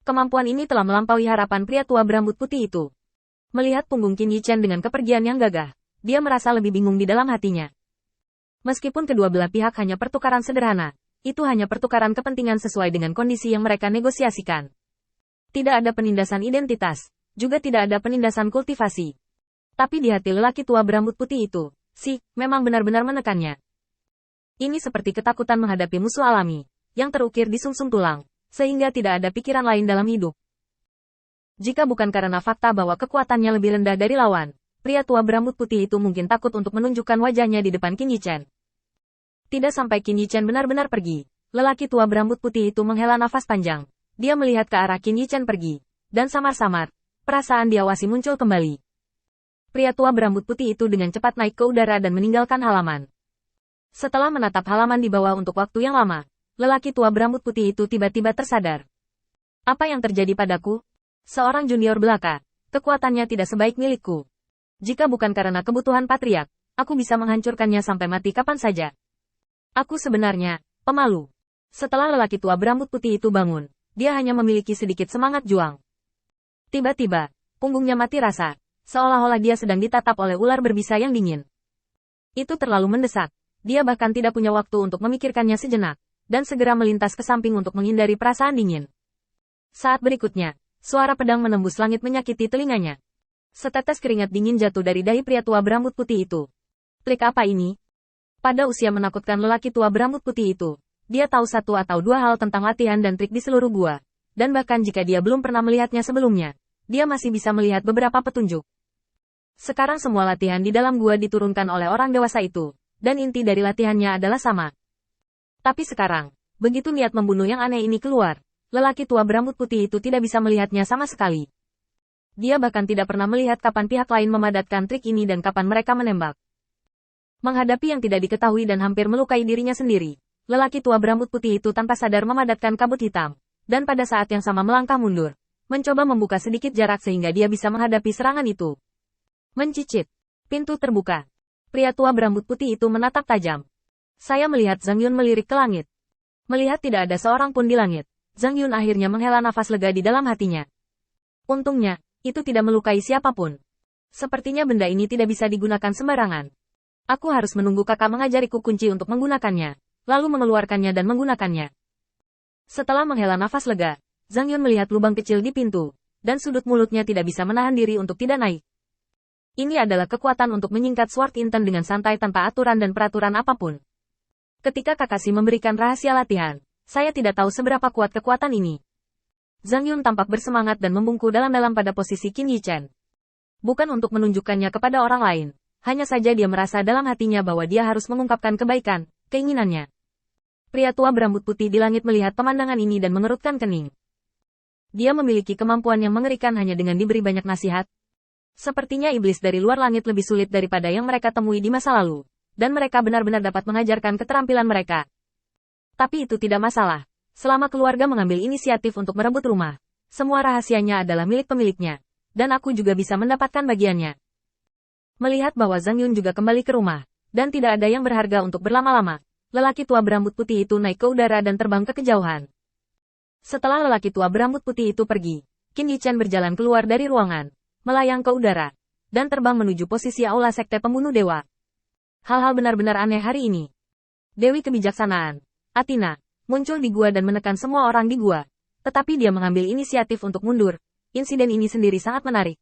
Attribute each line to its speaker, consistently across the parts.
Speaker 1: Kemampuan ini telah melampaui harapan pria tua berambut putih itu. Melihat punggung Qin Yichen dengan kepergian yang gagah, dia merasa lebih bingung di dalam hatinya. Meskipun kedua belah pihak hanya pertukaran sederhana, itu hanya pertukaran kepentingan sesuai dengan kondisi yang mereka negosiasikan. Tidak ada penindasan identitas, juga tidak ada penindasan kultivasi. Tapi di hati lelaki tua berambut putih itu, memang benar-benar menekannya. Ini seperti ketakutan menghadapi musuh alami, yang terukir di sumsum tulang, sehingga tidak ada pikiran lain dalam hidup. Jika bukan karena fakta bahwa kekuatannya lebih rendah dari lawan, pria tua berambut putih itu mungkin takut untuk menunjukkan wajahnya di depan Qin Yichen. Tidak sampai Qin Yichen benar-benar pergi, lelaki tua berambut putih itu menghela nafas panjang. Dia melihat ke arah Qin Yichen pergi, dan samar-samar, perasaan diawasi muncul kembali. Pria tua berambut putih itu dengan cepat naik ke udara dan meninggalkan halaman. Setelah menatap halaman di bawah untuk waktu yang lama, lelaki tua berambut putih itu tiba-tiba tersadar. Apa yang terjadi padaku? Seorang junior belaka, kekuatannya tidak sebaik milikku. Jika bukan karena kebutuhan patriark, aku bisa menghancurkannya sampai mati kapan saja. Aku sebenarnya pemalu. Setelah lelaki tua berambut putih itu bangun, dia hanya memiliki sedikit semangat juang. Tiba-tiba, punggungnya mati rasa, seolah-olah dia sedang ditatap oleh ular berbisa yang dingin. Itu terlalu mendesak, dia bahkan tidak punya waktu untuk memikirkannya sejenak, dan segera melintas ke samping untuk menghindari perasaan dingin. Saat berikutnya, suara pedang menembus langit menyakiti telinganya. Setetes keringat dingin jatuh dari dahi pria tua berambut putih itu. Trik apa ini? Pada usia menakutkan lelaki tua berambut putih itu, dia tahu satu atau dua hal tentang latihan dan trik di seluruh gua, dan bahkan jika dia belum pernah melihatnya sebelumnya, dia masih bisa melihat beberapa petunjuk. Sekarang semua latihan di dalam gua diturunkan oleh orang dewasa itu, dan inti dari latihannya adalah sama. Tapi sekarang, begitu niat membunuh yang aneh ini keluar, lelaki tua berambut putih itu tidak bisa melihatnya sama sekali. Dia bahkan tidak pernah melihat kapan pihak lain memadatkan trik ini dan kapan mereka menembak. Menghadapi yang tidak diketahui dan hampir melukai dirinya sendiri, lelaki tua berambut putih itu tanpa sadar memadatkan kabut hitam, dan pada saat yang sama melangkah mundur, mencoba membuka sedikit jarak sehingga dia bisa menghadapi serangan itu. Mencicit. Pintu terbuka. Pria tua berambut putih itu menatap tajam. Saya melihat Zhang Yun melirik ke langit. Melihat tidak ada seorang pun di langit, Zhang Yun akhirnya menghela nafas lega di dalam hatinya. Untungnya, itu tidak melukai siapapun. Sepertinya benda ini tidak bisa digunakan sembarangan. Aku harus menunggu kakak mengajariku kunci untuk menggunakannya, lalu mengeluarkannya dan menggunakannya. Setelah menghela nafas lega, Zhang Yun melihat lubang kecil di pintu, dan sudut mulutnya tidak bisa menahan diri untuk tidak naik. Ini adalah kekuatan untuk menyingkat Sword Inten dengan santai tanpa aturan dan peraturan apapun. Ketika Kakashi memberikan rahasia latihan, saya tidak tahu seberapa kuat kekuatan ini. Zhang Yun tampak bersemangat dan membungkuk dalam-dalam pada posisi Qin Yichen. Bukan untuk menunjukkannya kepada orang lain, hanya saja dia merasa dalam hatinya bahwa dia harus mengungkapkan kebaikan, keinginannya. Pria tua berambut putih di langit melihat pemandangan ini dan mengerutkan kening. Dia memiliki kemampuan yang mengerikan hanya dengan diberi banyak nasihat. Sepertinya iblis dari luar langit lebih sulit daripada yang mereka temui di masa lalu. Dan mereka benar-benar dapat mengajarkan keterampilan mereka. Tapi itu tidak masalah. Selama keluarga mengambil inisiatif untuk merebut rumah, semua rahasianya adalah milik pemiliknya. Dan aku juga bisa mendapatkan bagiannya. Melihat bahwa Zhang Yun juga kembali ke rumah, dan tidak ada yang berharga untuk berlama-lama, lelaki tua berambut putih itu naik ke udara dan terbang ke kejauhan. Setelah lelaki tua berambut putih itu pergi, Qin Yichen berjalan keluar dari ruangan, melayang ke udara, dan terbang menuju posisi aula sekte pembunuh dewa. Hal-hal benar-benar aneh hari ini. Dewi Kebijaksanaan, Athena, muncul di gua dan menekan semua orang di gua. Tetapi dia mengambil inisiatif untuk mundur. Insiden ini sendiri sangat menarik.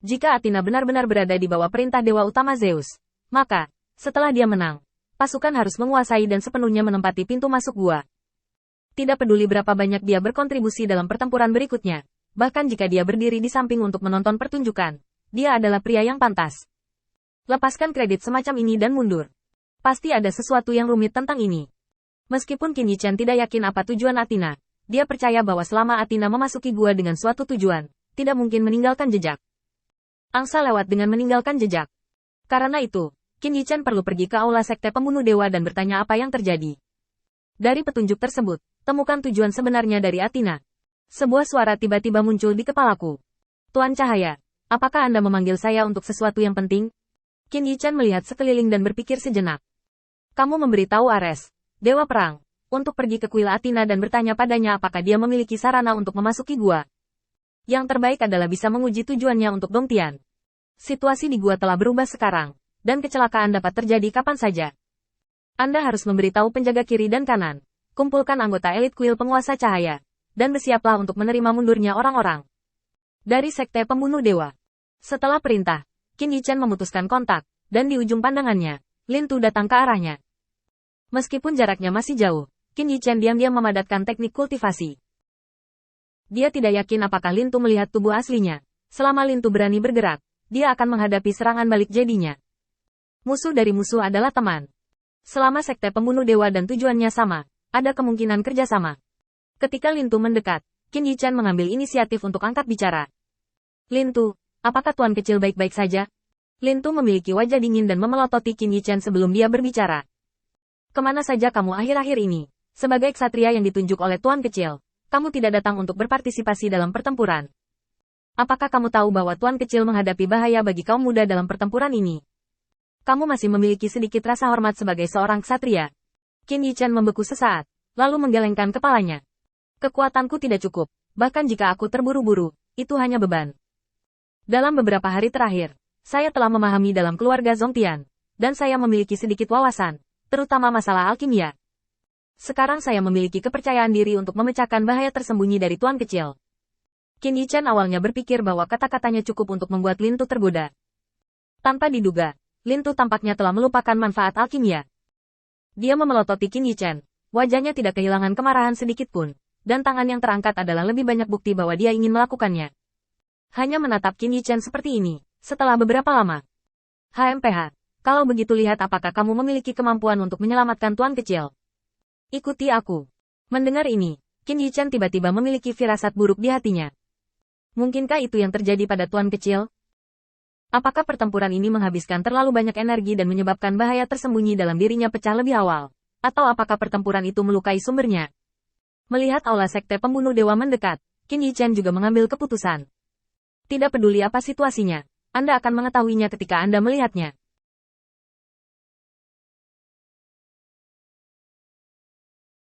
Speaker 1: Jika Athena benar-benar berada di bawah perintah Dewa Utama Zeus, maka, setelah dia menang, pasukan harus menguasai dan sepenuhnya menempati pintu masuk gua. Tidak peduli berapa banyak dia berkontribusi dalam pertempuran berikutnya, bahkan jika dia berdiri di samping untuk menonton pertunjukan, dia adalah pria yang pantas. Lepaskan kredit semacam ini dan mundur. Pasti ada sesuatu yang rumit tentang ini. Meskipun Qin Yichen tidak yakin apa tujuan Athena, dia percaya bahwa selama Athena memasuki gua dengan suatu tujuan, tidak mungkin meninggalkan jejak. Angsa lewat dengan meninggalkan jejak. Karena itu, Qin Yichen perlu pergi ke aula sekte pembunuh dewa dan bertanya apa yang terjadi. Dari petunjuk tersebut, temukan tujuan sebenarnya dari Athena. Sebuah suara tiba-tiba muncul di kepalaku. Tuan Cahaya, apakah Anda memanggil saya untuk sesuatu yang penting? Qin Yichen melihat sekeliling dan berpikir sejenak. Kamu memberitahu Ares, Dewa Perang, untuk pergi ke kuil Athena dan bertanya padanya apakah dia memiliki sarana untuk memasuki gua. Yang terbaik adalah bisa menguji tujuannya untuk Dongtian. Situasi di gua telah berubah sekarang, dan kecelakaan dapat terjadi kapan saja. Anda harus memberitahu penjaga kiri dan kanan, kumpulkan anggota elit kuil penguasa cahaya, dan bersiaplah untuk menerima mundurnya orang-orang dari Sekte Pembunuh Dewa. Setelah perintah, Qin Yichen memutuskan kontak, dan di ujung pandangannya, Lin Tu datang ke arahnya. Meskipun jaraknya masih jauh, Qin Yichen diam-diam memadatkan teknik kultivasi. Dia tidak yakin apakah Lin Tu melihat tubuh aslinya. Selama Lin Tu berani bergerak, dia akan menghadapi serangan balik jadinya. Musuh dari musuh adalah teman. Selama Sekte Pembunuh Dewa dan tujuannya sama, ada kemungkinan kerjasama. Ketika Lin Tu mendekat, Qin Yichen mengambil inisiatif untuk angkat bicara. Lin Tu, apakah tuan kecil baik-baik saja? Lin Tu memiliki wajah dingin dan memelototi Qin Yichen sebelum dia berbicara. Kemana saja kamu akhir-akhir ini? Sebagai ksatria yang ditunjuk oleh tuan kecil, kamu tidak datang untuk berpartisipasi dalam pertempuran. Apakah kamu tahu bahwa tuan kecil menghadapi bahaya bagi kaum muda dalam pertempuran ini? Kamu masih memiliki sedikit rasa hormat sebagai seorang ksatria. Qin Yichen membeku sesaat, lalu menggelengkan kepalanya. Kekuatanku tidak cukup, bahkan jika aku terburu-buru, itu hanya beban. Dalam beberapa hari terakhir, saya telah memahami dalam keluarga Zongtian, dan saya memiliki sedikit wawasan, terutama masalah alkimia. Sekarang saya memiliki kepercayaan diri untuk memecahkan bahaya tersembunyi dari tuan kecil. Qin Yichen awalnya berpikir bahwa kata-katanya cukup untuk membuat Lin Tu tergoda. Tanpa diduga, Lin Tu tampaknya telah melupakan manfaat alkimia. Dia memelototi Qin Yichen, wajahnya tidak kehilangan kemarahan sedikit pun, dan tangan yang terangkat adalah lebih banyak bukti bahwa dia ingin melakukannya. Hanya menatap Qin Yichen seperti ini, setelah beberapa lama. HMPH, kalau begitu lihat apakah kamu memiliki kemampuan untuk menyelamatkan tuan kecil. Ikuti aku. Mendengar ini, Qin Yichen tiba-tiba memiliki firasat buruk di hatinya. Mungkinkah itu yang terjadi pada tuan kecil? Apakah pertempuran ini menghabiskan terlalu banyak energi dan menyebabkan bahaya tersembunyi dalam dirinya pecah lebih awal? Atau apakah pertempuran itu melukai sumbernya? Melihat aula Sekte Pembunuh Dewa mendekat, Qin Yichen juga mengambil keputusan. Tidak peduli apa situasinya, Anda akan mengetahuinya ketika Anda melihatnya.